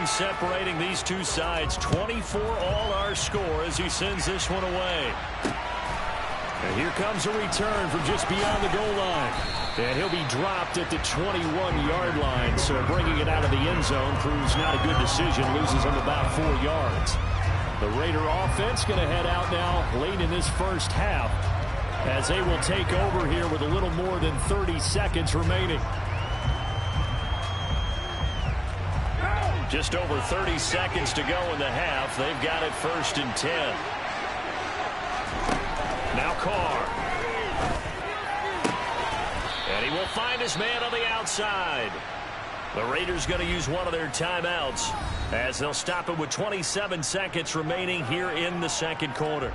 nothing separating these two sides. 24 all our score as he sends this one away. And here comes a return from just beyond the goal line. And he'll be dropped at the 21-yard line. So bringing it out of the end zone proves not a good decision. Loses him about 4 yards. The Raider offense going to head out now late in this first half as they will take over here with a little more than 30 seconds remaining. Just over 30 seconds to go in the half. They've got it 1st and 10. Now Carr. And he will find his man on the outside. The Raiders going to use one of their timeouts as they'll stop it with 27 seconds remaining here in the second quarter.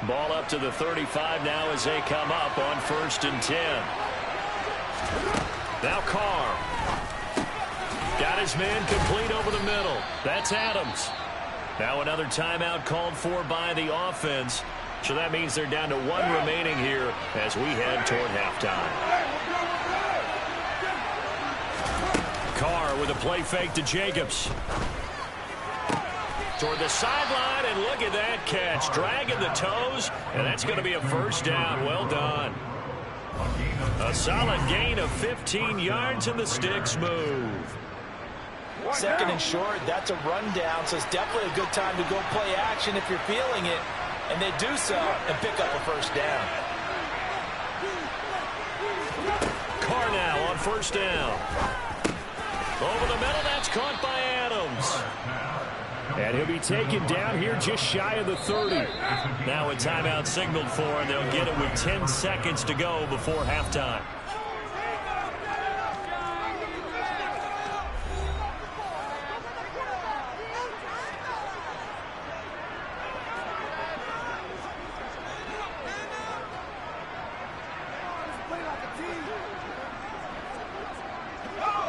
Ball up to the 35 now as they come up on 1st and 10. Now Carr. Got his man complete over the middle. That's Adams. Now another timeout called for by the offense. So that means they're down to 1 remaining here as we head toward halftime. Carr with a play fake to Jacobs. Toward the sideline, and look at that catch. Dragging the toes, and that's going to be a 1st down. Well done. A solid gain of 15 yards, and the sticks move. 2nd and short, that's a rundown, so it's definitely a good time to go play action if you're feeling it. And they do so and pick up a 1st down. Carr now on 1st down. Over the middle, that's caught by Adams. And he'll be taken down here just shy of the 30. Now a timeout signaled for, and they'll get it with 10 seconds to go before halftime.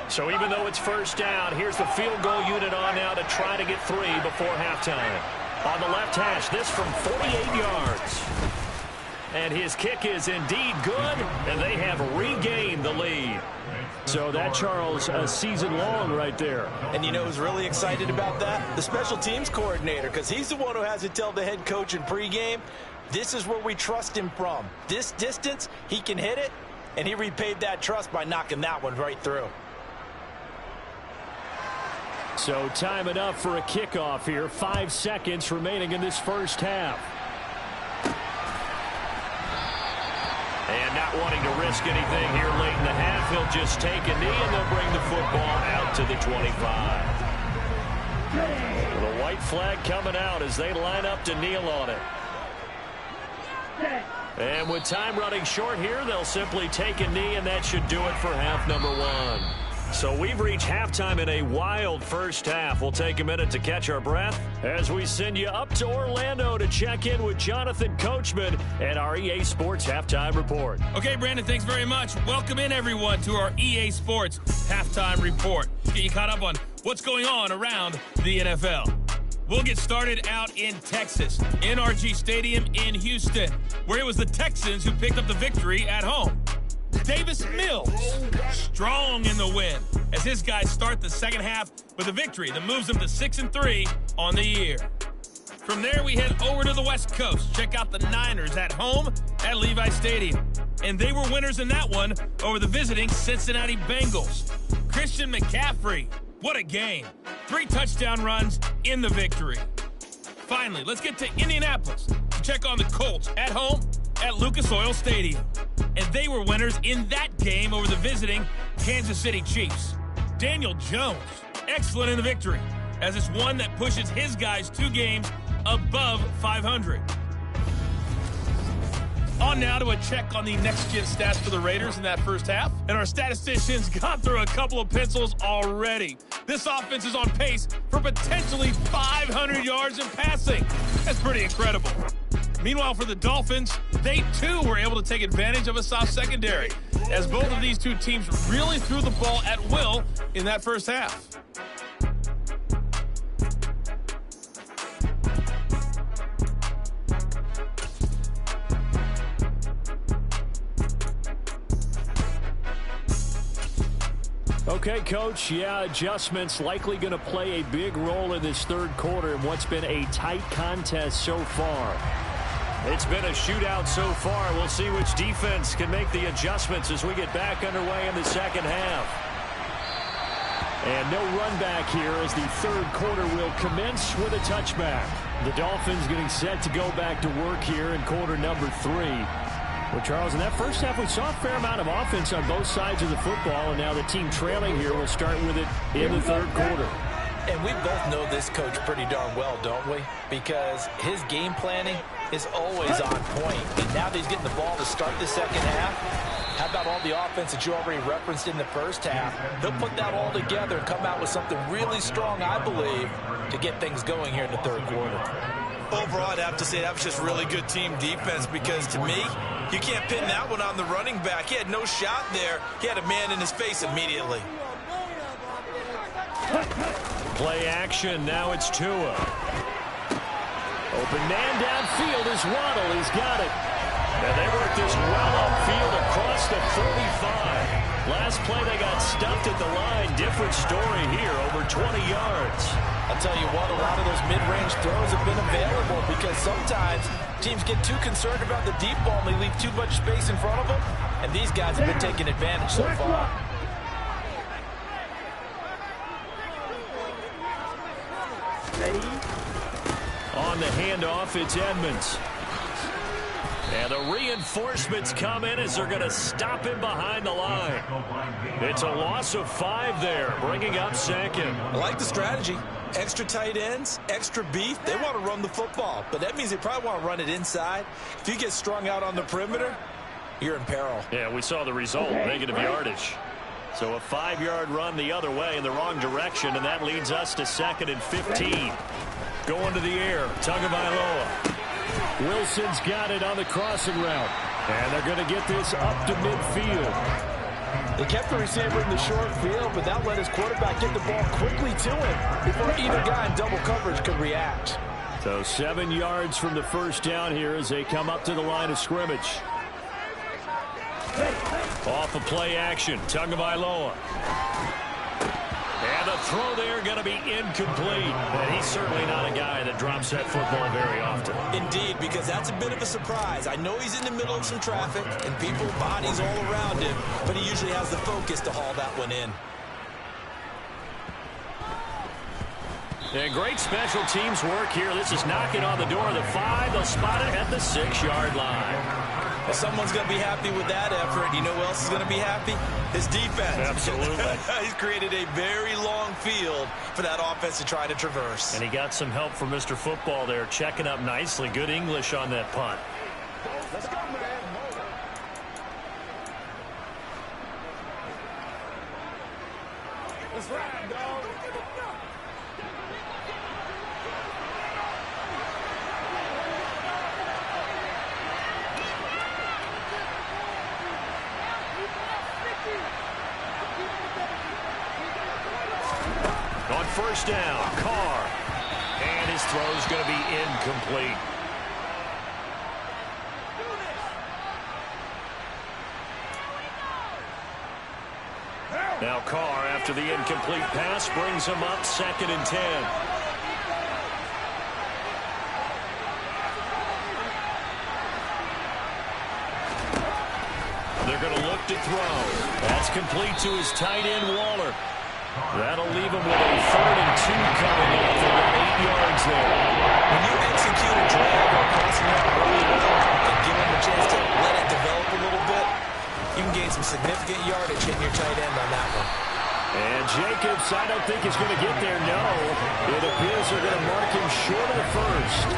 So even though it's 1st down, here's the field goal unit on now to try to get 3 before halftime. On the left hash, this from 48 yards. And his kick is indeed good, and they have regained the lead. So that, Charles, a season long right there. And you know who's really excited about that? The special teams coordinator, because he's the one who has to tell the head coach in pregame, this is where we trust him from. This distance, he can hit it, and he repaid that trust by knocking that one right through. So time enough for a kickoff here. 5 seconds remaining in this first half. And not wanting to risk anything here late in the half, he'll just take a knee and they'll bring the football out to the 25. The white flag coming out as they line up to kneel on it. And with time running short here, they'll simply take a knee, and that should do it for half number 1. So we've reached halftime in a wild first half. We'll take a minute to catch our breath as we send you up to Orlando to check in with Jonathan Coachman and our EA Sports Halftime Report. Okay, Brandon, thanks very much. Welcome in, everyone, to our EA Sports Halftime Report. Get you caught up on what's going on around the NFL. We'll get started out in Texas, NRG Stadium in Houston, where it was the Texans who picked up the victory at home. Davis Mills, strong in the win, as his guys start the second half with a victory that moves them to 6-3 on the year. From there, we head over to the West Coast. Check out the Niners at home at Levi Stadium. And they were winners in that one over the visiting Cincinnati Bengals. Christian McCaffrey, what a game. 3 touchdown runs in the victory. Finally, let's get to Indianapolis to check on the Colts at home at Lucas Oil Stadium. And they were winners in that game over the visiting Kansas City Chiefs. Daniel Jones, excellent in the victory, as it's one that pushes his guys 2 games above 500. On now to a check on the next-gen stats for the Raiders in that first half. And our statisticians got through a couple of pencils already. This offense is on pace for potentially 500 yards in passing. That's pretty incredible. Meanwhile, for the Dolphins, they too were able to take advantage of a soft secondary, as both of these 2 teams really threw the ball at will in that first half. Okay, Coach, yeah, adjustments likely going to play a big role in this third quarter in what's been a tight contest so far. It's been a shootout so far. We'll see which defense can make the adjustments as we get back underway in the second half. And no run back here as the third quarter will commence with a touchback. The Dolphins getting set to go back to work here in quarter number 3. Well, Charles, in that first half, we saw a fair amount of offense on both sides of the football, and now the team trailing here will start with it in the third quarter. And we both know this coach pretty darn well, don't we? Because his game planning is always on point. And now that he's getting the ball to start the second half, how about all the offense that you already referenced in the first half? He'll put that all together and come out with something really strong, I believe, to get things going here in the third quarter. Overall, I'd have to say that was just really good team defense because, to me, you can't pin that one on the running back. He had no shot there. He had a man in his face immediately. Play action. Now it's Tua. Open man downfield is Waddle. He's got it. And they work this well upfield across the 35. Last play they got stuffed at the line. Different story here, over 20 yards. I'll tell you what, a lot of those mid-range throws have been available because sometimes teams get too concerned about the deep ball and they leave too much space in front of them. And these guys have been taking advantage so far. On the handoff, it's Edmonds. And the reinforcements come in as they're going to stop him behind the line. It's a loss of 5 there, bringing up second. I like the strategy. Extra tight ends, extra beef. They want to run the football, but that means they probably want to run it inside. If you get strung out on the perimeter, you're in peril. Yeah, we saw the result, negative yardage. So a 5-yard run the other way in the wrong direction, and that leads us to 2nd and 15. Going to the air, Tagovailoa. Wilson's got it on the crossing route. And they're going to get this up to midfield. They kept the receiver in the short field, but that let his quarterback get the ball quickly to him before either guy in double coverage could react. So 7 yards from the first down here as they come up to the line of scrimmage. Off of play action, Tagovailoa. And the throw there going to be incomplete. And he's certainly not a guy that drops that football very often. Indeed, because that's a bit of a surprise. I know he's in the middle of some traffic and people, bodies all around him, but he usually has the focus to haul that one in. And great special teams work here. This is knocking on the door of the 5. They'll spot it at the 6-yard line. Well, someone's going to be happy with that effort. You know who else is going to be happy? His defense. Absolutely. He's created a very long field for that offense to try to traverse. And he got some help from Mr. Football there, checking up nicely. Good English on that punt. Let's go, man. Let's ride, dog. On first down, Carr. And his throw's going to be incomplete. Now Carr, after the incomplete pass, brings him up 2nd and 10. They're going to look to throw. That's complete to his tight end, Waller. That'll leave him with a 3rd and 2 coming up for about 8 yards there. When you execute a drag or crossing out really well and give him a chance to let it develop a little bit, you can gain some significant yardage hitting your tight end on that one. And Jacobs, I don't think he's going to get there, no. It appears they're going to mark him short of the 1st.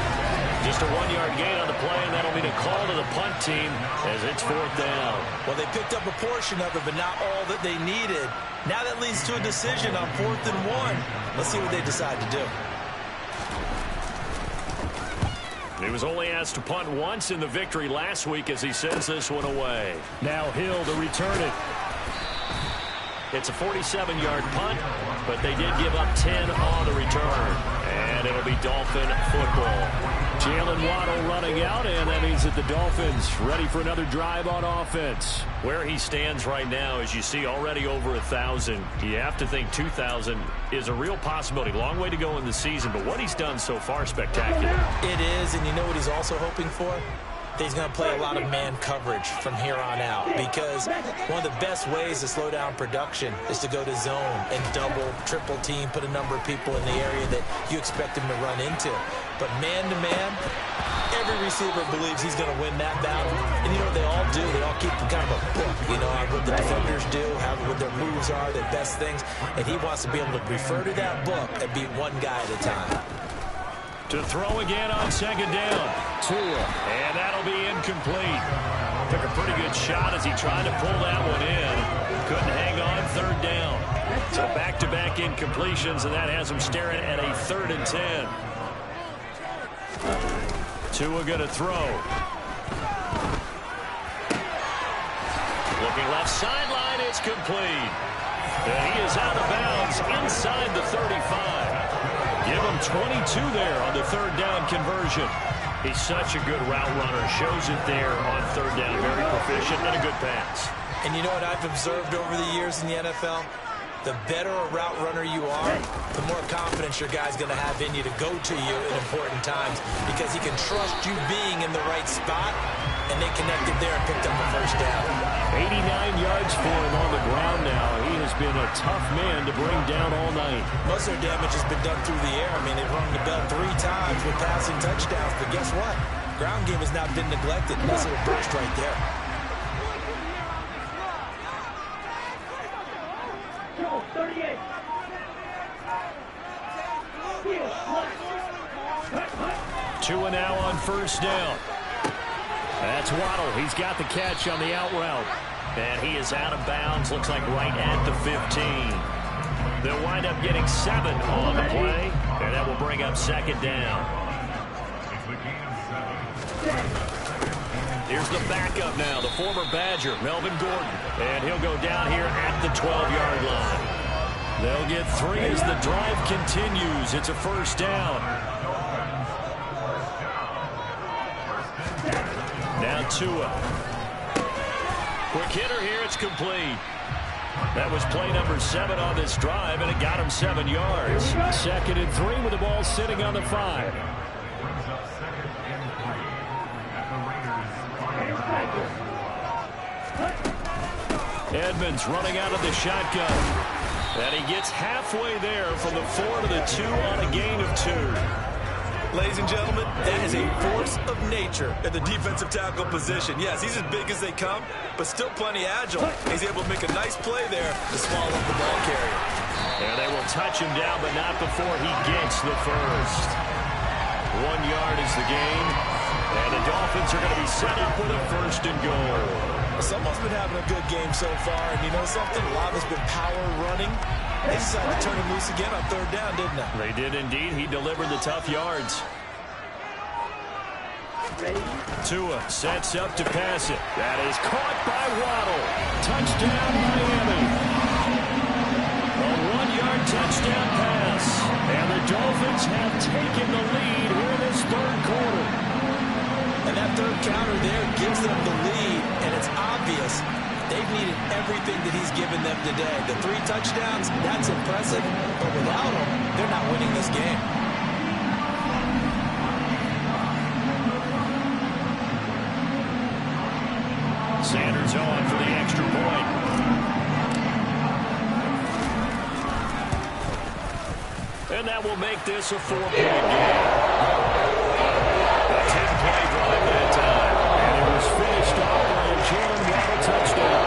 Just a 1-yard gain on the play, and that'll be the call to the punt team as it's 4th down. Well, they picked up a portion of it, but not all that they needed. Now that leads to a decision on 4th and 1. Let's see what they decide to do. He was only asked to punt once in the victory last week as he sends this one away. Now Hill to return it. It's a 47-yard punt, but they did give up 10 on the return. And it'll be Dolphin football. Jalen Waddle running out, and that means that the Dolphins ready for another drive on offense. Where he stands right now, as you see, already over 1,000. You have to think 2,000 is a real possibility. Long way to go in the season, but what he's done so far, spectacular. It is, and you know what he's also hoping for? He's going to play a lot of man coverage from here on out, because one of the best ways to slow down production is to go to zone and double, triple team, put a number of people in the area that you expect him to run into. But man-to-man, every receiver believes he's going to win that battle. And you know what they all do? They all keep kind of a book, you know, on what the defenders do, how what their moves are, their best things. And he wants to be able to refer to that book and beat one guy at a time. To throw again on second down. Tua. And that'll be incomplete. Took a pretty good shot as he tried to pull that one in. Couldn't hang on third down. So back-to-back incompletions, and that has him staring at a 3rd and 10. Tua going to throw. Looking left sideline, it's complete. And he is out of bounds inside the 35. Give him 22 there on the 3rd down conversion. He's such a good route runner. Shows it there on 3rd down. Very proficient and a good pass. And you know what I've observed over the years in the NFL? The better a route runner you are, the more confidence your guy's going to have in you to go to you in important times, because he can trust you being in the right spot, and they connected there and picked up the 1st down. 89 yards for him on the ground now. He has been a tough man to bring down all night. Most of their damage has been done through the air. I mean, they've rung the bell 3 times with passing touchdowns, but guess what? Ground game has not been neglected. Nice little burst right there. Tua now on 1st down. That's Waddle. He's got the catch on the out route. And he is out of bounds. Looks like right at the 15. They'll wind up getting 7 on the play. And that will bring up 2nd down. Here's the backup now, the former Badger, Melvin Gordon. And he'll go down here at the 12-yard line. They'll get 3 as the drive continues. It's a 1st down. Now Tua. Quick hitter here. It's complete. That was play number 7 on this drive, and it got him 7 yards. 2nd and 3 with the ball sitting on the 5. Edmonds running out of the shotgun. And he gets halfway there from the 4 to the 2 on a gain of 2. Ladies and gentlemen, that is a force of nature at the defensive tackle position. Yes, he's as big as they come, but still plenty agile. He's able to make a nice play there to swallow up the ball carrier. And they will touch him down, but not before he gets the 1st. 1 yard is the gain. And the Dolphins are going to be set up with a 1st and goal. Someone's been having a good game so far, and you know something? A lot of it's been power running. They decided to turn him loose again on 3rd down, didn't they? They did indeed. He delivered the tough yards. Tua sets up to pass it. That is caught by Waddle. Touchdown, Miami. A 1-yard touchdown pass. And the Dolphins have taken the lead here in this 3rd quarter. And that 3rd counter there gives them the lead, and it's obvious they've needed everything that he's given them today. The 3 touchdowns, that's impressive, but without him, they're not winning this game. Sanders on for the extra point. And that will make this a 4-point game. A 10-play drive that time. And it was finished off by a Jalen Waddle touchdown.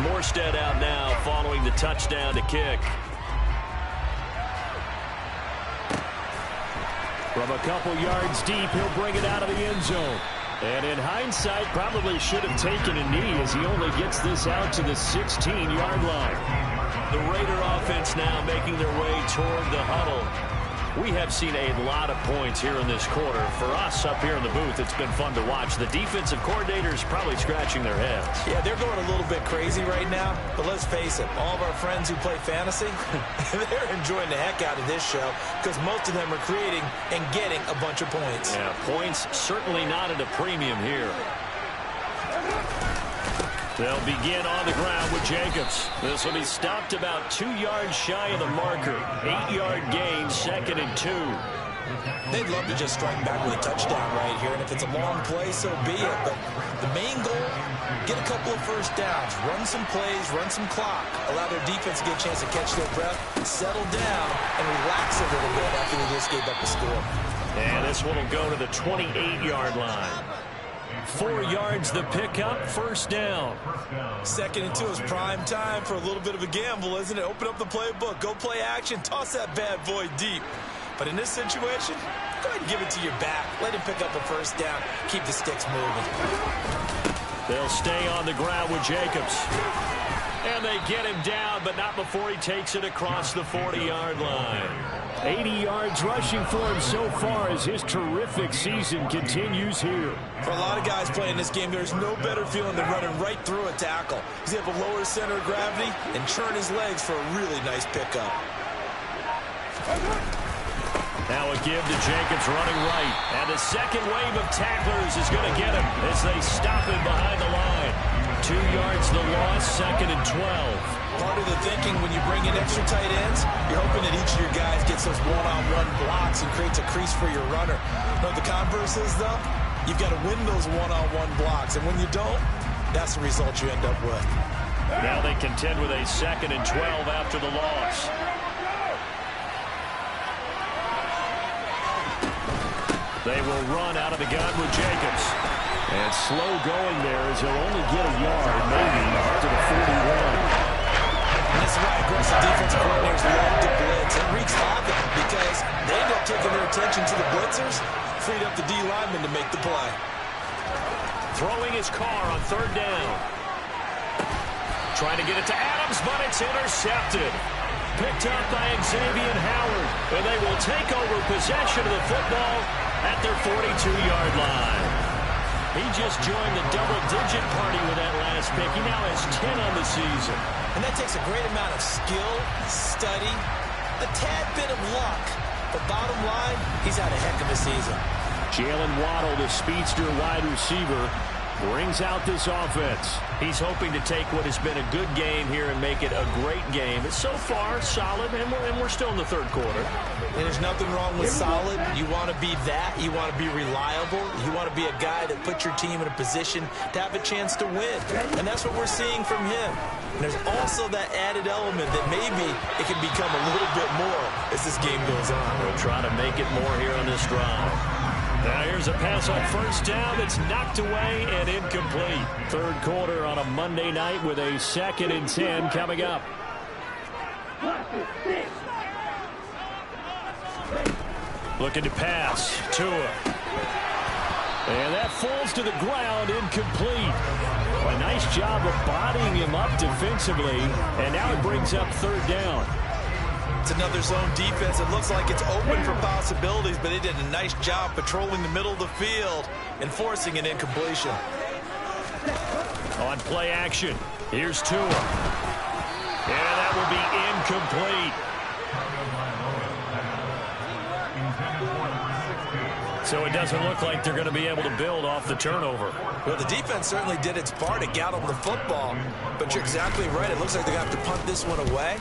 Morstead out now following the touchdown to kick. From a couple yards deep, he'll bring it out of the end zone. And in hindsight, probably should have taken a knee as he only gets this out to the 16-yard line. The Raider offense now making their way toward the huddle. We have seen a lot of points here in this quarter. For us up here in the booth, it's been fun to watch. The defensive coordinators probably scratching their heads. Yeah, they're going a little bit crazy right now. But let's face it, all of our friends who play fantasy, they're enjoying the heck out of this show because most of them are creating and getting a bunch of points. Yeah, points certainly not at a premium here. They'll begin on the ground with Jacobs. This will be stopped about 2 yards shy of the marker. 8-yard gain, 2nd and 2. They'd love to just strike back with a touchdown right here, and if it's a long play, so be it. But the main goal, get a couple of first downs, run some plays, run some clock, allow their defense to get a chance to catch their breath, settle down, and relax a little bit after they just gave up a score. And this one will go to the 28-yard line. 4 yards the pickup, first down. 2nd and 2 is prime time for a little bit of a gamble, isn't it? Open up the playbook, go play action, toss that bad boy deep. But in this situation, go ahead and give it to your back. Let him pick up a first down. Keep the sticks moving. They'll stay on the ground with Jacobs. And they get him down, but not before he takes it across the 40-yard line. 80 yards rushing for him so far as his terrific season continues here. For a lot of guys playing this game, there's no better feeling than running right through a tackle. He's able to lower his center of gravity and churn his legs for a really nice pickup. Now a give to Jacobs running right. And the second wave of tacklers is going to get him as they stop him behind the line. 2 yards the loss, 2nd and 12. Part of the thinking when you bring in extra tight ends, you're hoping that each of your guys gets those one-on-one blocks and creates a crease for your runner. No, the converse is, though, you've got to win those one-on-one blocks. And when you don't, that's the result you end up with. Now they contend with a 2nd and 12 after the loss. They will run out of the gun with Jacobs. And slow going there as he'll only get a yard, maybe, to the 41. And this is why aggressive defensive coordinators love to blitz. It wreaks havoc because they end up taking their attention to the blitzers, freed up the D lineman to make the play. Throwing his car on 3rd down. Trying to get it to Adams, but it's intercepted. Picked up by Xavier Howard. And they will take over possession of the football at their 42-yard line. He just joined the double-digit party with that last pick. He now has 10 on the season. And that takes a great amount of skill, study, a tad bit of luck. But bottom line, he's had a heck of a season. Jalen Waddle, the speedster wide receiver, brings out this offense. He's hoping to take what has been a good game here and make it a great game. It's so far solid, and we're still in the 3rd quarter. And there's nothing wrong with solid. You want to be that. You want to be reliable. You want to be a guy that puts your team in a position to have a chance to win. And that's what we're seeing from him. And there's also that added element that maybe it can become a little bit more as this game goes on. We'll try to make it more here on this drive. Now here's a pass on 1st down that's knocked away and incomplete. 3rd quarter on a Monday night with a 2nd and 10 coming up. Looking to pass. Tua. And that falls to the ground, incomplete. A nice job of bodying him up defensively, and now it brings up 3rd down. It's another zone defense. It looks like it's open for possibilities, but they did a nice job patrolling the middle of the field and forcing an incompletion. On play action, here's Tua. And that will be incomplete. So it doesn't look like they're going to be able to build off the turnover. Well, the defense certainly did its part to get them the football, but you're exactly right. It looks like they're going to have to punt this one away.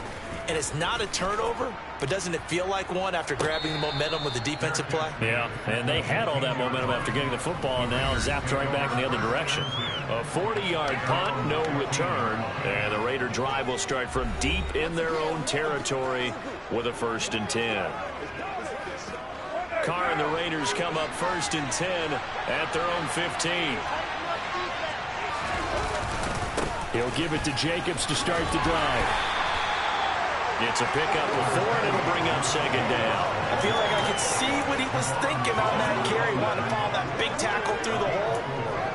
And it's not a turnover, but doesn't it feel like one after grabbing the momentum with the defensive play? Yeah, and they had all that momentum after getting the football, and now zapped right back in the other direction. A 40-yard punt, no return, and the Raider drive will start from deep in their own territory with a 1st and 10. Carr and the Raiders come up 1st and 10 at their own 15. He'll give it to Jacobs to start the drive. It's a pickup of 4, and it'll bring up second down. I feel like I could see what he was thinking on that carry. Wanted to follow that big tackle through the hole.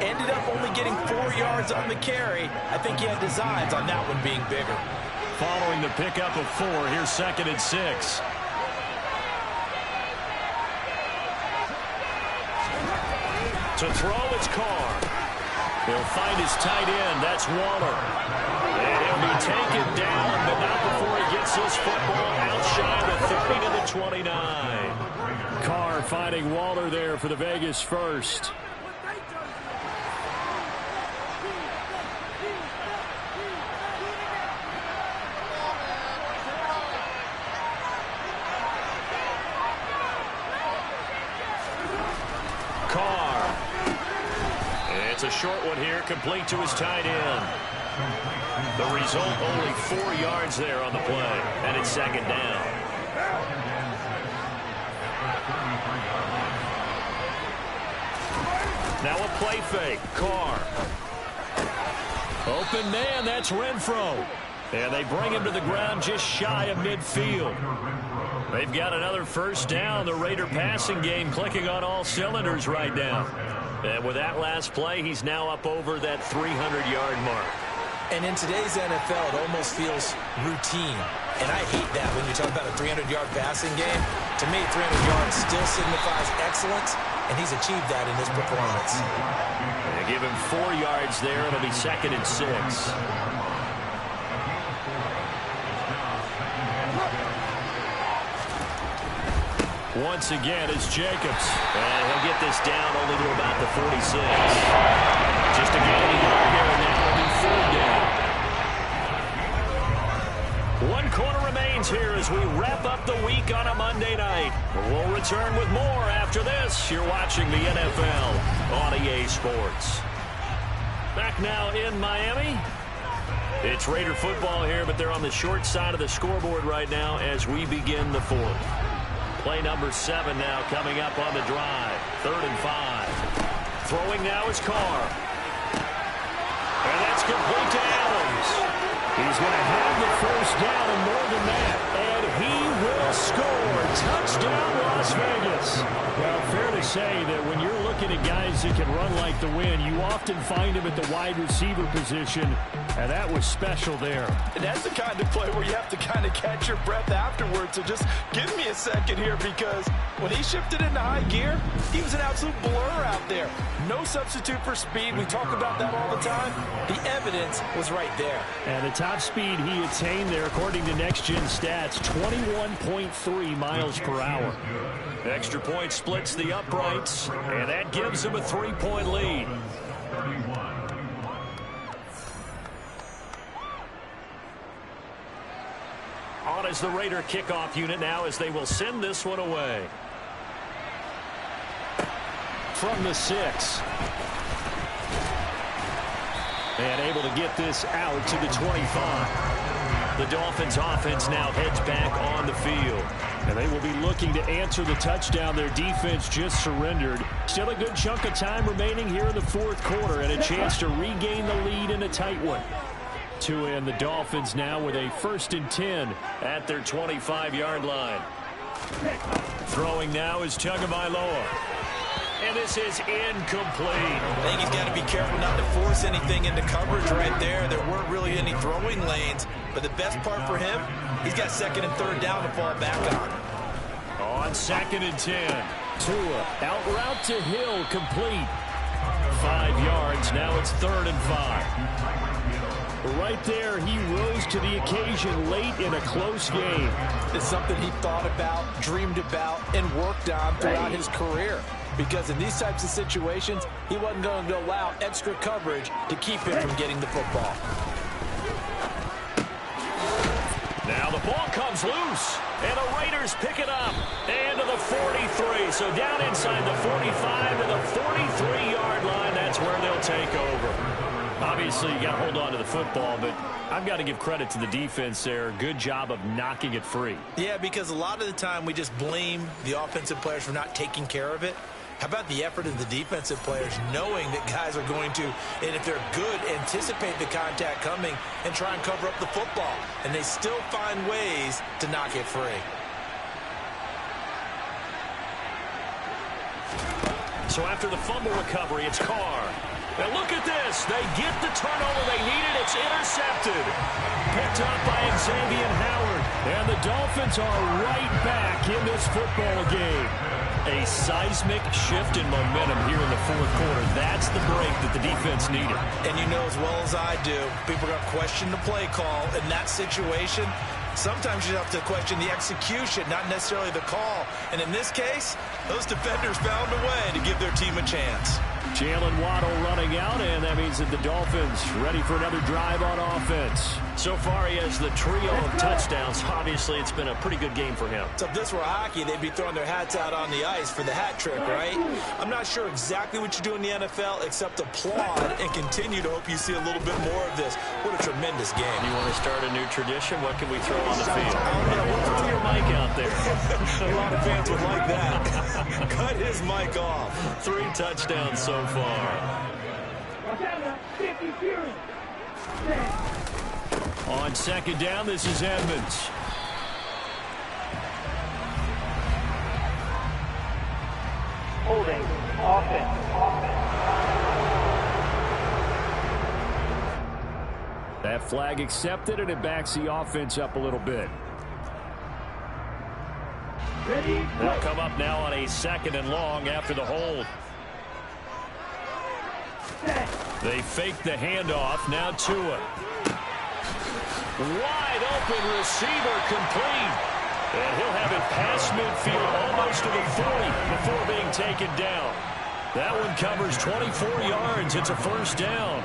Ended up only getting 4 yards on the carry. I think he had designs on that one being bigger. Following the pickup of 4, here's 2nd and 6. To throw, it's Carr. He'll find his tight end. That's Waller. And he'll be taken down, but not before he gets this football out shy of the 30 to the 29. Carr finding Waller there for the Vegas first. It's a short one here, complete to his tight end. The result, only 4 yards there on the play, and it's second down. Now a play fake. Carr. Open man, that's Renfro. And they bring him to the ground just shy of midfield. They've got another first down. The Raider passing game clicking on all cylinders right now. And with that last play, he's now up over that 300-yard mark. And in today's NFL, it almost feels routine. And I hate that when you talk about a 300-yard passing game. To me, 300 yards still signifies excellence, and he's achieved that in his performance. They give him 4 yards there. It'll be 2nd and 6. Once again, it's Jacobs. And he'll get this down only to about the 46. Just a gain of a yard here, and now it'll be 3rd down. 1 quarter remains here as we wrap up the week on a Monday night. We'll return with more after this. You're watching the NFL on EA Sports. Back now in Miami. It's Raider football here, but they're on the short side of the scoreboard right now as we begin the 4th. Play number 7 now coming up on the drive. 3rd and 5. Throwing now is Carr. And that's complete to Adams. He's going to have the first down and more than that. And he will score. Touchdown, Las Vegas. Well, fair to say that when you're looking at guys that can run like the wind, you often find him at the wide receiver position. And that was special there. And that's the kind of play where you have to kind of catch your breath afterwards. So just give me a second here, because when he shifted into high gear, he was an absolute blur out there. No substitute for speed. We talk about that all the time. The evidence was right there. And the top speed he attained there, according to Next Gen Stats, 21.3 miles per hour. Extra point splits the uprights, and that gives him a 3-point lead. On as the Raider kickoff unit now, as they will send this one away. From the 6. And able to get this out to the 25. The Dolphins offense now heads back on the field. And they will be looking to answer the touchdown their defense just surrendered. Still a good chunk of time remaining here in the 4th quarter, and a chance to regain the lead in a tight one. And the Dolphins now with a 1st and 10 at their 25-yard line. Throwing now is Tagovailoa. And this is incomplete. I think he's got to be careful not to force anything into coverage right there. There weren't really any throwing lanes. But the best part for him, he's got 2nd and 3rd down to fall back on. On 2nd and 10. Tua out route to Hill, complete. 5 yards. Now it's 3rd and 5. Right there, he rose to the occasion late in a close game. It's something he thought about, dreamed about, and worked on throughout his career. Because in these types of situations, he wasn't going to allow extra coverage to keep him from getting the football. Now the ball comes loose, and the Raiders pick it up. And to the 43, so down inside the 45 to the 43-yard line. That's where they'll take over. Obviously, you got to hold on to the football, but I've got to give credit to the defense there. Good job of knocking it free. Yeah, because a lot of the time we just blame the offensive players for not taking care of it. How about the effort of the defensive players knowing that guys are going to, and if they're good, anticipate the contact coming and try and cover up the football. And they still find ways to knock it free. So after the fumble recovery, it's Carr. Now look at this. They get the turnover they needed. It's intercepted. Picked up by Xavier Howard. And the Dolphins are right back in this football game. A seismic shift in momentum here in the fourth quarter. That's the break that the defense needed. And you know as well as I do, people are going to question the play call in that situation. Sometimes you have to question the execution, not necessarily the call. And in this case, those defenders found a way to give their team a chance. Jalen Waddle running out, and that means that the Dolphins ready for another drive on offense. So far, he has the trio of touchdowns. Obviously, it's been a pretty good game for him. So if this were hockey, they'd be throwing their hats out on the ice for the hat trick, right? I'm not sure exactly what you do in the NFL except applaud and continue to hope you see a little bit more of this. What a tremendous game. You want to start a new tradition? What can we throw on the field? Throw your mic out there. A lot of fans would like that. Cut his mic off. 3 touchdowns so far. On second down, this is Edmonds. Holding offense. That flag accepted, and it backs the offense up a little bit. They'll come up now on a 2nd and long after the hold. They fake the handoff. Now Tua. Wide open receiver complete. And he'll have it past midfield almost to the 40 before being taken down. That one covers 24 yards. It's a first down.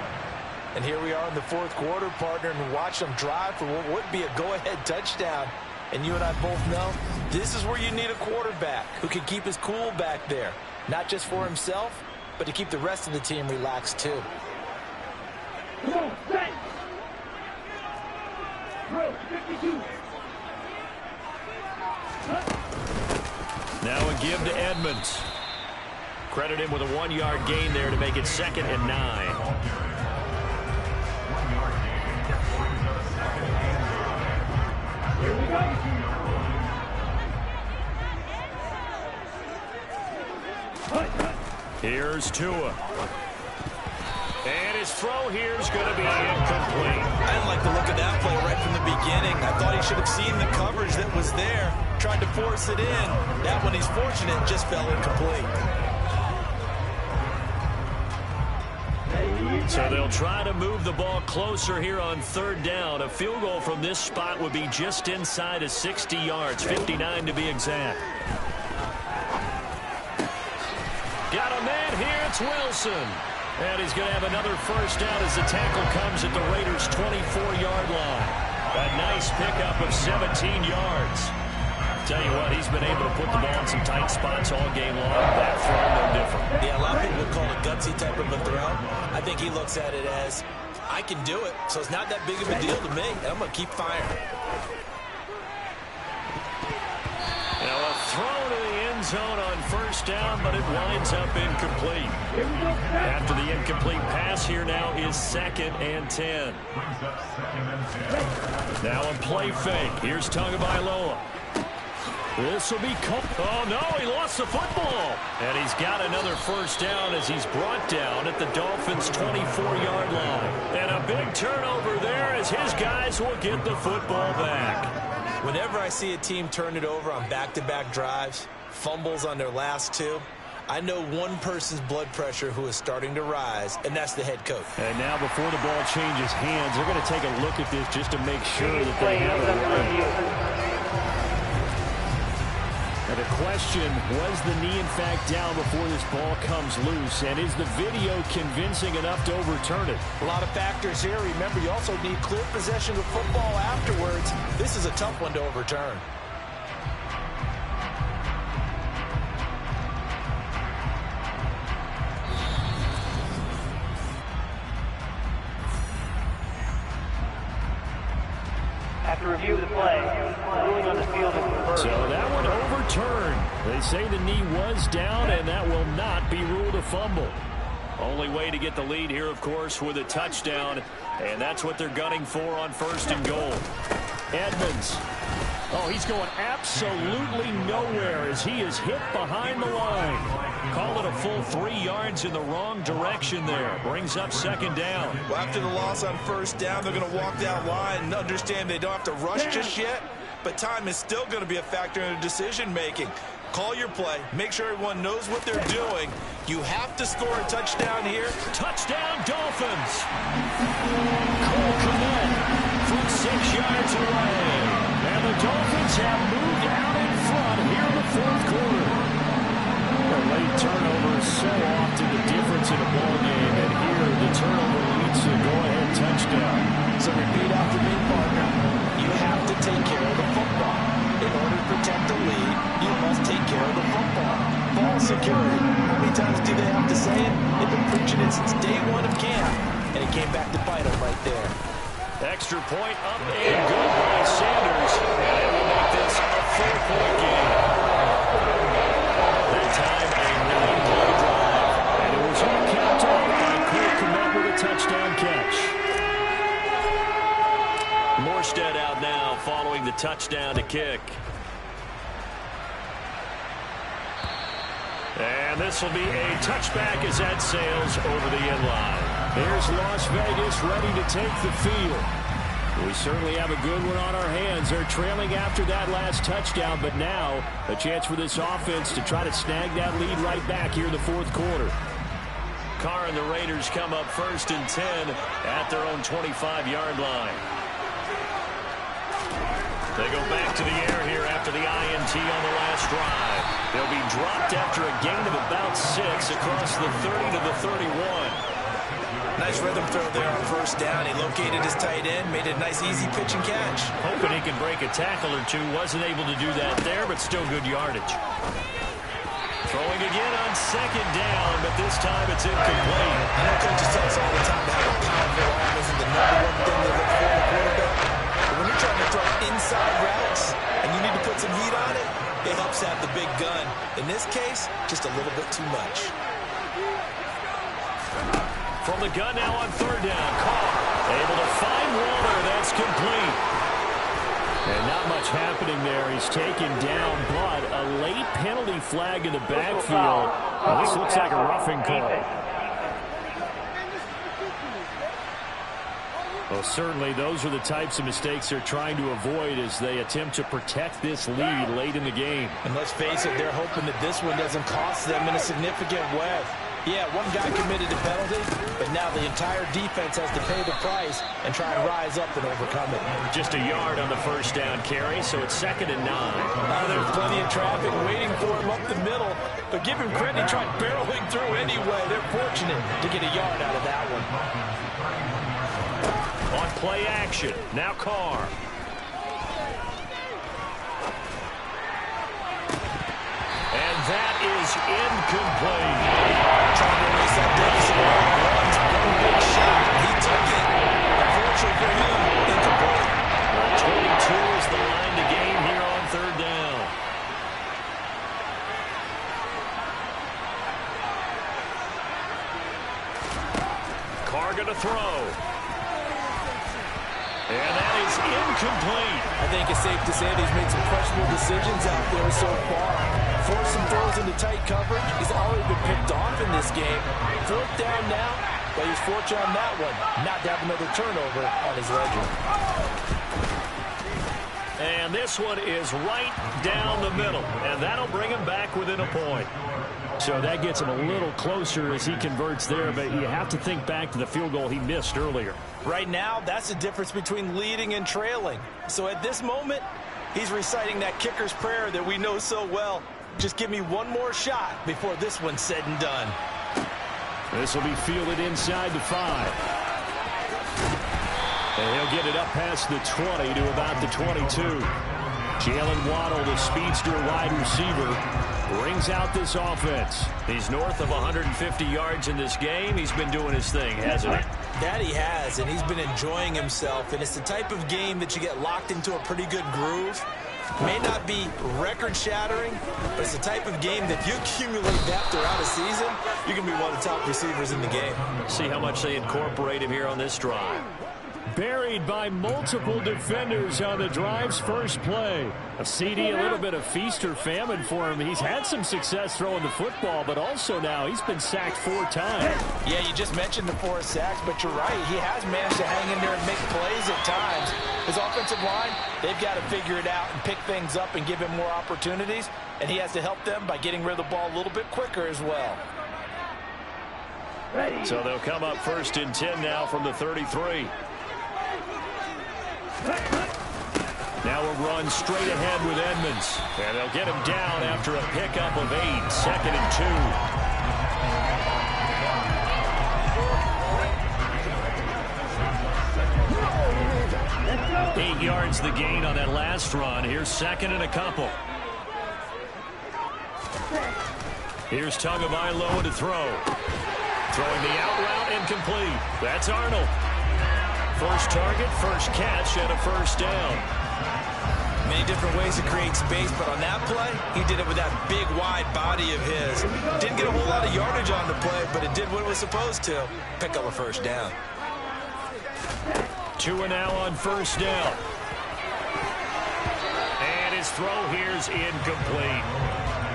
And here we are in the fourth quarter, partner, and watch them drive for what would be a go-ahead touchdown. And you and I both know this is where you need a quarterback who can keep his cool back there. Not just for himself, but to keep the rest of the team relaxed too. Come on, set. Bro, 52. Now a give to Edmonds. Credit him with a 1-yard gain there to make it 2nd and 9. Here we go. Here's Tua. And his throw here is going to be incomplete. I didn't like the look of that play right from the beginning. I thought he should have seen the coverage that was there, tried to force it in. That one, he's fortunate, just fell incomplete. So they'll try to move the ball closer here on 3rd down. A field goal from this spot would be just inside of 60 yards, 59 to be exact. Got a man here, it's Wilson. And he's going to have another first down as the tackle comes at the Raiders' 24-yard line. A nice pickup of 17 yards. Tell you what, he's been able to put the ball in some tight spots all game long. That throw, no different. Yeah, a lot of people would call it gutsy type of a throw. I think he looks at it as, I can do it, so it's not that big of a deal to me, and I'm going to keep firing. Now a throw to the end zone on first down, but it winds up incomplete. After the incomplete pass, here now is 2nd and 10. Now a play fake. Here's Tagovailoa. This will be oh no, he lost the football. And he's got another first down as he's brought down at the Dolphins' 24-yard line. And a big turnover there as his guys will get the football back. Whenever I see a team turn it over on back-to-back drives, fumbles on their last 2, I know one person's blood pressure who is starting to rise, and that's the head coach. And now before the ball changes hands, they're going to take a look at this just to make sure that they have it right. And the question, was the knee in fact down before this ball comes loose? And is the video convincing enough to overturn it? A lot of factors here. Remember, you also need clear possession of football afterwards. This is a tough one to overturn. After review of the play, ruling on the field is reversed. So that one overturned. They say the knee was down, and that will not be ruled a fumble. Only way to get the lead here, of course, with a touchdown, and that's what they're gunning for on 1st and goal. Edmonds. Oh, he's going absolutely nowhere as he is hit behind the line. Call it a full 3 yards in the wrong direction there. Brings up 2nd down. Well, after the loss on 1st down, they're going to walk that line and understand they don't have to rush just yet, but time is still going to be a factor in their decision-making. Call your play. Make sure everyone knows what they're doing. You have to score a touchdown here. Touchdown, Dolphins. Cole Kmet from 6 yards away. And the Dolphins have moved out in front here in the 4th quarter. A late turnover is so often the difference in a ball game, and here the turnover leads to a go-ahead touchdown. So repeat after me, partner. You have to take care of the football. In order to protect the lead, you must take care of the football. Ball security. How many times do they have to say it? They've been preaching it since day 1 of camp, and it came back to bite them right there. Extra point up and good by Sanders, and it will make this a 4-point game. That time a 9-play drive, and it was all capped off by Cole Kmet with a touchdown catch. Morstead out now following the touchdown to kick. And this will be a touchback as that sails over the end line. Here's Las Vegas ready to take the field. We certainly have a good one on our hands. They're trailing after that last touchdown, but now a chance for this offense to try to snag that lead right back here in the 4th quarter. Carr and the Raiders come up 1st and 10 at their own 25-yard line. They go back to the air here after the INT on the last drive. They'll be dropped after a gain of about 6 across the 30 to the 31. Nice rhythm throw there on 1st down. He located his tight end, made it a nice easy pitch and catch. Hoping he can break a tackle or two. Wasn't able to do that there, but still good yardage. Throwing again on 2nd down, but this time it's incomplete. I know coaches tell us all the time to have a powerful arm isn't the #1 thing they look for in a quarterback. But when you're trying to throw inside routes and you need to put some heat on it, it helps have the big gun. In this case, just a little bit too much. From the gun now on 3rd down. Carr able to find Waller. That's complete. And not much happening there. He's taken down, but a late penalty flag in the backfield. Well, this looks like a roughing call. Well, certainly those are the types of mistakes they're trying to avoid as they attempt to protect this lead late in the game. And let's face it, they're hoping that this one doesn't cost them in a significant way. Yeah, one guy committed a penalty, but now the entire defense has to pay the price and try and rise up and overcome it. Just a yard on the 1st down carry, so it's 2nd and 9. Now there's plenty of traffic waiting for him up the middle, but give him credit, he tried barreling through anyway. They're fortunate to get a yard out of that one. On play action, now Carr. And that is incomplete. Trying to erase that deficit. One big shot. He took it. Unfortunately for him, incomplete. 22 is the line to gain here on 3rd down. Carr going to throw. And that is incomplete. I think it's safe to say that he's made some questionable decisions out there so far. Forced some throws into tight coverage. He's already been picked off in this game. 4th down now, but he's fortunate on that one. Not to have another turnover on his ledger. And this one is right down the middle. And that'll bring him back within a point. So that gets him a little closer as he converts there, but you have to think back to the field goal he missed earlier. Right now, that's the difference between leading and trailing. So at this moment, he's reciting that kicker's prayer that we know so well. Just give me one more shot before this one's said and done. This will be fielded inside the 5. And he'll get it up past the 20 to about the 22. Jalen Waddle, the speedster wide receiver, brings out this offense. He's north of 150 yards in this game. He's been doing his thing, hasn't he? That he has, and he's been enjoying himself. And it's the type of game that you get locked into a pretty good groove. May not be record-shattering, but it's the type of game that if you accumulate that throughout a season, you can be one of the top receivers in the game. See how much they incorporate him here on this drive. Buried by multiple defenders on the drive's first play. A CD, a little bit of feast or famine for him. He's had some success throwing the football, but also now he's been sacked 4 times. Yeah, you just mentioned the 4 sacks, but you're right. He has managed to hang in there and make plays at times. His offensive line, they've got to figure it out and pick things up and give him more opportunities, and he has to help them by getting rid of the ball a little bit quicker as well. So they'll come up 1st and 10 now from the 33. Now a run straight ahead with Edmonds. And they'll get him down after a pickup of 8. 2nd and 2. 8 yards the gain on that last run. Here's 2nd and a couple. Here's Tagovailoa to throw. Throwing the out route incomplete. That's Arnold. First target, first catch, and a 1st down. Many different ways to create space, but on that play, he did it with that big, wide body of his. Didn't get a whole lot of yardage on the play, but it did what it was supposed to. Pick up a 1st down. Tua now on 1st down. And his throw here's incomplete.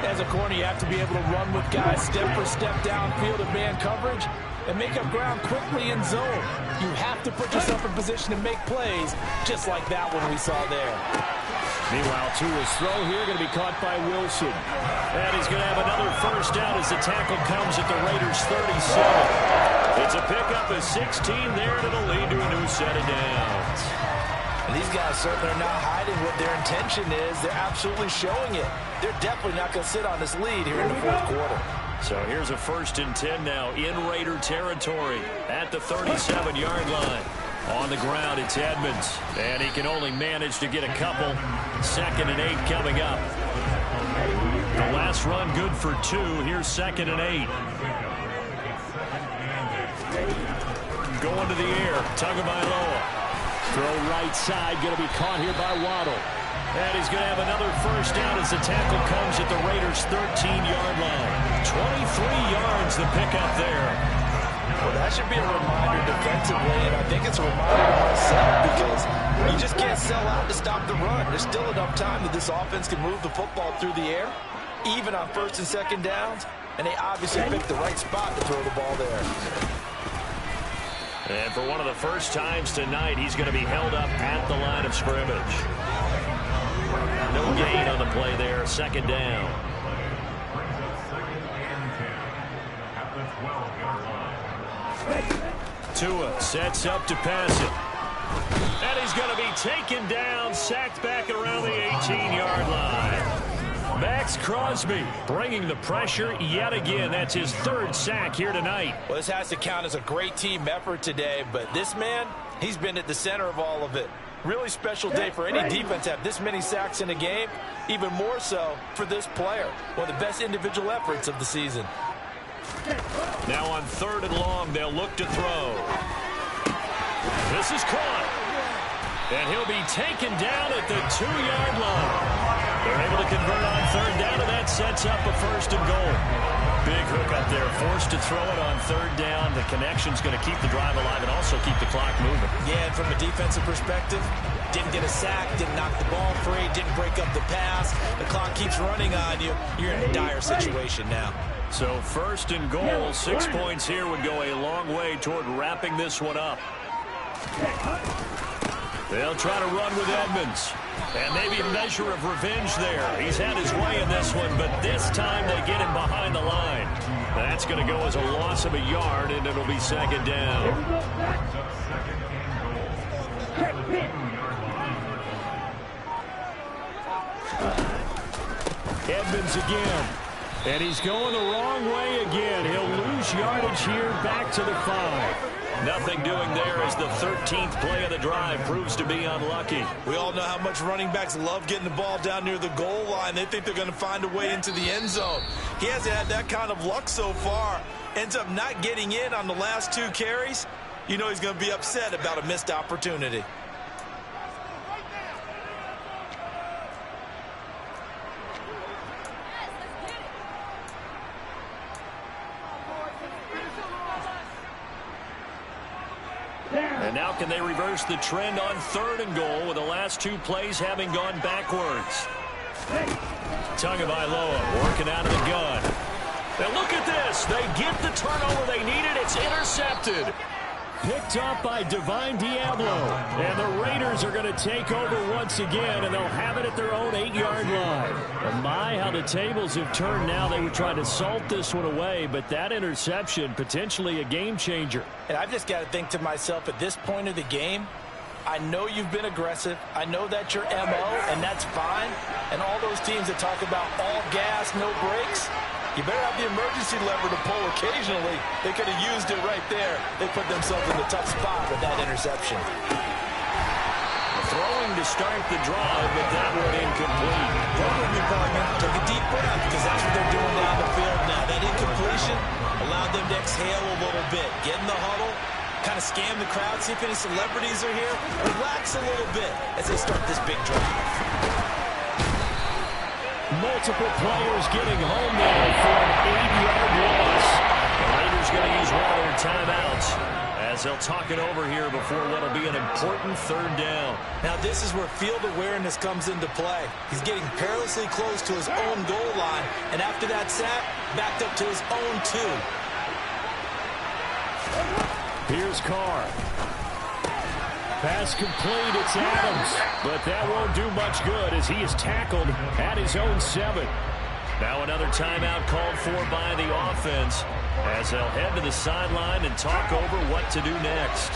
As a corner, you have to be able to run with guys step for step downfield in man coverage and make up ground quickly in zone. You have to put yourself in position to make plays, just like that one we saw there. Meanwhile, Tua's throw here going to be caught by Wilson. And he's going to have another 1st down as the tackle comes at the Raiders' 37. It's a pickup of 16 there, and it'll lead to a new set of downs. And these guys certainly are not hiding what their intention is. They're absolutely showing it. They're definitely not going to sit on this lead here in the 4th quarter. So here's a 1st and 10 now in Raider territory at the 37-yard line. On the ground, it's Edmonds. And he can only manage to get a couple. 2nd and 8 coming up. The last run good for 2. Here's 2nd and 8. Going to the air. Tagovailoa. Throw right side. Going to be caught here by Waddle. And he's going to have another 1st down as the tackle comes at the Raiders' 13-yard line. 23 yards the pickup there. Well, that should be a reminder defensively, and I think it's a reminder to myself because you just can't sell out to stop the run. There's still enough time that this offense can move the football through the air, even on 1st and 2nd downs, and they obviously picked the right spot to throw the ball there. And for one of the first times tonight, he's going to be held up at the line of scrimmage. No gain on the play there, 2nd down. Tua sets up to pass it. And he's going to be taken down, sacked back around the 18-yard line. Max Crosby bringing the pressure yet again. That's his 3rd sack here tonight. Well, this has to count as a great team effort today, but this man, he's been at the center of all of it. Really special day for any defense to have this many sacks in a game, even more so for this player. One of the best individual efforts of the season. Now on 3rd and long, they'll look to throw. This is caught. And he'll be taken down at the 2-yard line. They're able to convert on 3rd down, and that sets up a 1st and goal. Big hook up there, forced to throw it on 3rd down. The connection's going to keep the drive alive and also keep the clock moving. Yeah, and from a defensive perspective, didn't get a sack, didn't knock the ball free, didn't break up the pass. The clock keeps running on you. You're in a dire situation now. So 1st and goal, 6 points here would go a long way toward wrapping this one up. They'll try to run with Edmonds. And maybe a measure of revenge there. He's had his way in this one, but this time they get him behind the line. That's going to go as a loss of a yard, and it'll be 2nd down. Edmonds again. And he's going the wrong way again. He'll lose yardage here back to the 5. Nothing doing there as the 13th play of the drive proves to be unlucky. We all know how much running backs love getting the ball down near the goal line. They think they're going to find a way into the end zone. He hasn't had that kind of luck so far. Ends up not getting in on the last 2 carries. You know he's going to be upset about a missed opportunity. And now can they reverse the trend on 3rd and goal with the last 2 plays having gone backwards? Tagovailoa working out of the gun. And look at this. They get the turnover they needed. It's intercepted. Picked up by Divine Diablo. And the Raiders are going to take over once again, and they'll have it at their own 8-yard line. And my, how the tables have turned now. They were trying to salt this one away, but that interception, potentially a game changer. And I've just got to think to myself, at this point of the game, I know you've been aggressive. I know that's your MO, and that's fine. And all those teams that talk about all gas, no brakes, you better have the emergency lever to pull occasionally. They could have used it right there. They put themselves in a tough spot with that interception. Throwing to start the drive, but that one incomplete. Pardon me, partner. Take a deep breath, because that's what they're doing down the field now. That incompletion allowed them to exhale a little bit. Get in the huddle, kind of scan the crowd, see if any celebrities are here. Relax a little bit as they start this big drive. Multiple players getting home there for an 8-yard loss. The Raiders going to use one of their timeouts as they'll talk it over here before what will be an important 3rd down. Now this is where field awareness comes into play. He's getting perilously close to his own goal line, and after that sack, backed up to his own 2. Here's Carr. Pass complete, it's Adams. But that won't do much good as he is tackled at his own 7. Now another timeout called for by the offense as they'll head to the sideline and talk over what to do next.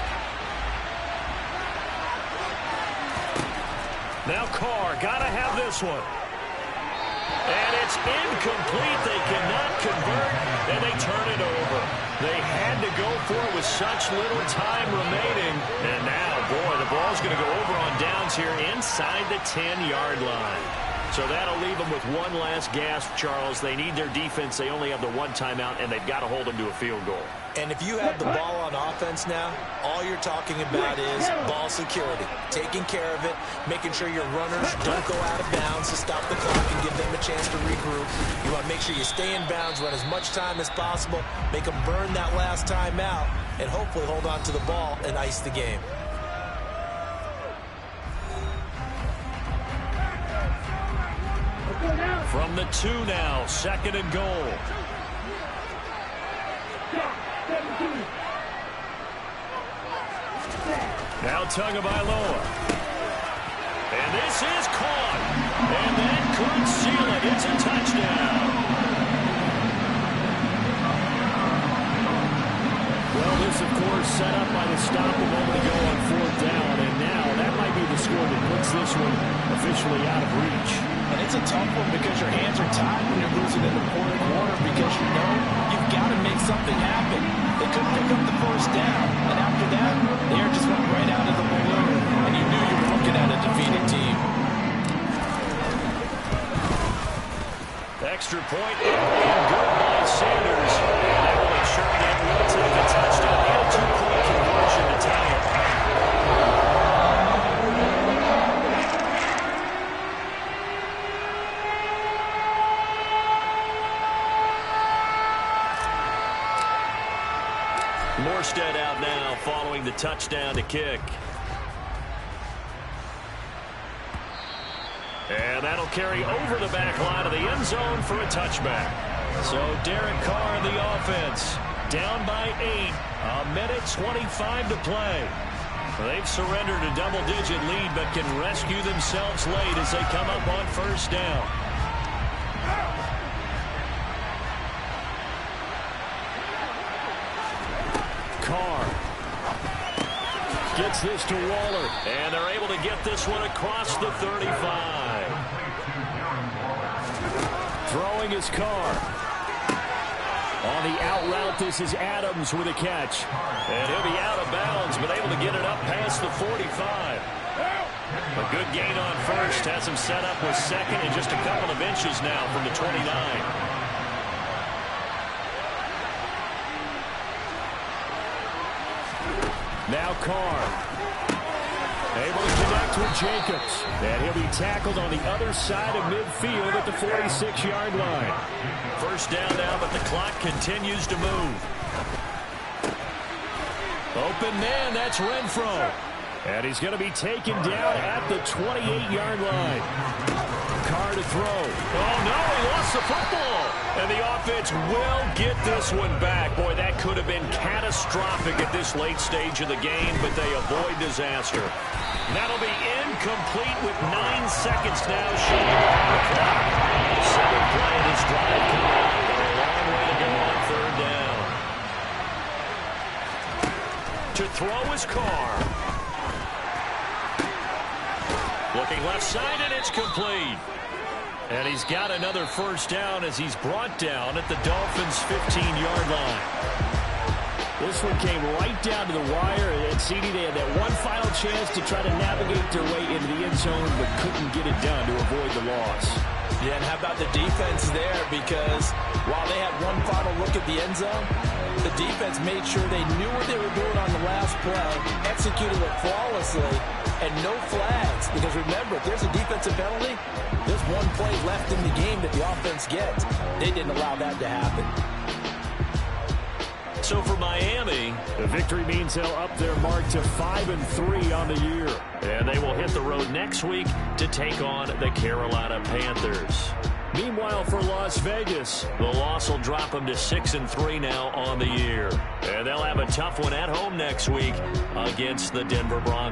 Now Carr, gotta have this one. And it's incomplete. They cannot convert, and they turn it over. They had to go for it with such little time remaining. And now, boy, the ball's going to go over on downs here inside the 10-yard line. So that'll leave them with one last gasp, Charles. They need their defense. They only have the 1 timeout, and they've got to hold them to a field goal. And if you have the ball on offense now, all you're talking about is ball security, taking care of it, making sure your runners don't go out of bounds to stop the clock and give them a chance to regroup. You want to make sure you stay in bounds, run as much time as possible, make them burn that last timeout, and hopefully hold on to the ball and ice the game. From the 2 now, 2nd and goal. Now Tagovailoa. And this is caught. And that could seal it. It's a touchdown. Well, this, of course, set up by the stop a moment ago on 4th down. And now that might be the score that puts this one officially out of reach. And it's a tough one because your hands are tied when you're losing in the 4th quarter because you know you've got to make something happen. They couldn't pick up the 1st down. And after that, the air just went right out of the balloon. And you knew you were looking at a defeated team. Extra point and good by Sanders. And they will ensure that will take a touchdown and a 2-point conversion to tie it. Morstead out now following the touchdown to kick. And that'll carry over the back line of the end zone for a touchback. So Derek Carr in the offense, down by 8, 1:25 to play. They've surrendered a double-digit lead, but can rescue themselves late as they come up on 1st down. Carr gets this to Waller, and they're able to get this one across the 35. Throwing is Carr. On the out route, this is Adams with a catch. And he'll be out of bounds, but able to get it up past the 45. A good gain on 1st, has him set up with 2nd and just a couple of inches now from the 29. Now Carr, able to connect with Jacobs. And he'll be tackled on the other side of midfield at the 46-yard line. 1st down now, but the clock continues to move. Open man, that's Renfro. And he's going to be taken down at the 28-yard line. Carr to throw. Oh, no, he lost the football. And the offense will get this one back. Boy, that could have been catastrophic at this late stage of the game, but they avoid disaster. That'll be incomplete with 9 seconds now showing on the clock. Second play of this drive coming up. A long way to go on third down. To throw is Carr. Looking left side, and it's complete. And he's got another first down as he's brought down at the Dolphins' 15-yard line. This one came right down to the wire, and CD, they had that one final chance to try to navigate their way into the end zone, but couldn't get it done to avoid the loss. Yeah, and how about the defense there? Because while they had one final look at the end zone, the defense made sure they knew what they were doing on the last play, executed it flawlessly, and no flags. Because remember, if there's a defensive penalty, there's one play left in the game that the offense gets. They didn't allow that to happen. So for Miami, the victory means they'll up their mark to 5-3 on the year. And they will hit the road next week to take on the Carolina Panthers. Meanwhile, for Las Vegas, the loss will drop them to 6-3 now on the year. And they'll have a tough one at home next week against the Denver Broncos.